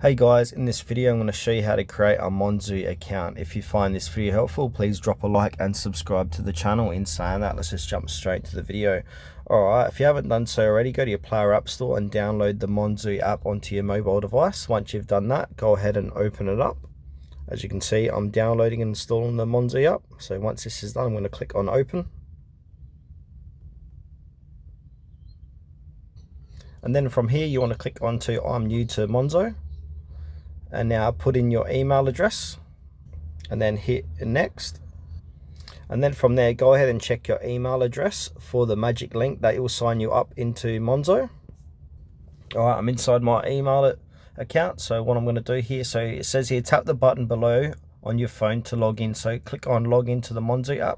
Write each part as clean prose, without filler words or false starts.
Hey guys, in this video I'm going to show you how to create a Monzo account. If you find this video helpful, please drop a like and subscribe to the channel. In saying that, let's just jump straight to the video. Alright, if you haven't done so already, go to your Player App Store and download the Monzo app onto your mobile device. Once you've done that, go ahead and open it up. As you can see, I'm downloading and installing the Monzo app. So once this is done, I'm going to click on open. And then from here, you want to click onto I'm new to Monzo. And now put in your email address and then hit next. And then from there, go ahead and check your email address for the magic link that will sign you up into Monzo. All right, I'm inside my email account. So what I'm going to do here, so it says here, tap the button below on your phone to log in. So click on log into the Monzo app.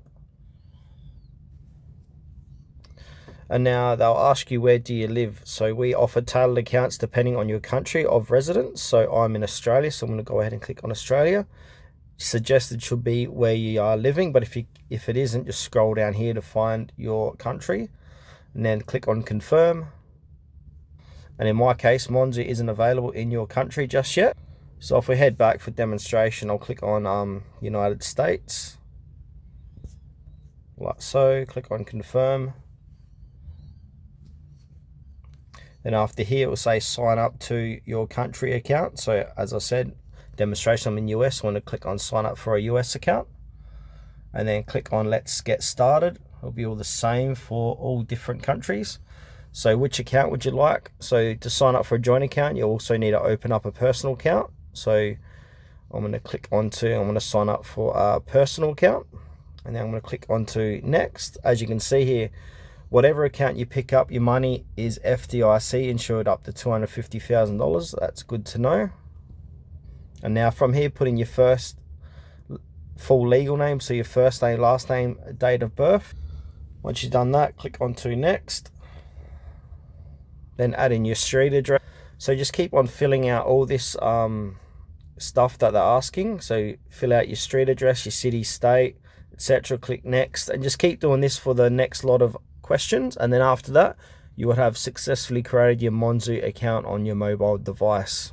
And now they'll ask you, where do you live? So we offer tailored accounts depending on your country of residence. So I'm in Australia, so I'm going to go ahead and click on Australia. Suggested should be where you are living, but if it isn't, just scroll down here to find your country and then click on confirm. And in my case, Monzo isn't available in your country just yet. So if we head back for demonstration, I'll click on United States, like so. Click on confirm. Then after here, it will say sign up to your country account. So as I said, demonstration, I'm in US. I want to click on sign up for a US account. And then click on let's get started. It'll be all the same for all different countries. So which account would you like? So to sign up for a joint account, you also need to open up a personal account. So I'm going to click onto, I'm going to sign up for a personal account. And then I'm going to click onto next. As you can see here, whatever account you pick up, your money is FDIC insured up to $250,000. That's good to know. And now from here, put in your first full legal name. So your first name, last name, date of birth. Once you've done that, click onto next. Then add in your street address. So just keep on filling out all this stuff that they're asking. So fill out your street address, your city, state, etc. Click next, and just keep doing this for the next lot of questions. And then after that, you would have successfully created your Monzo account on your mobile device.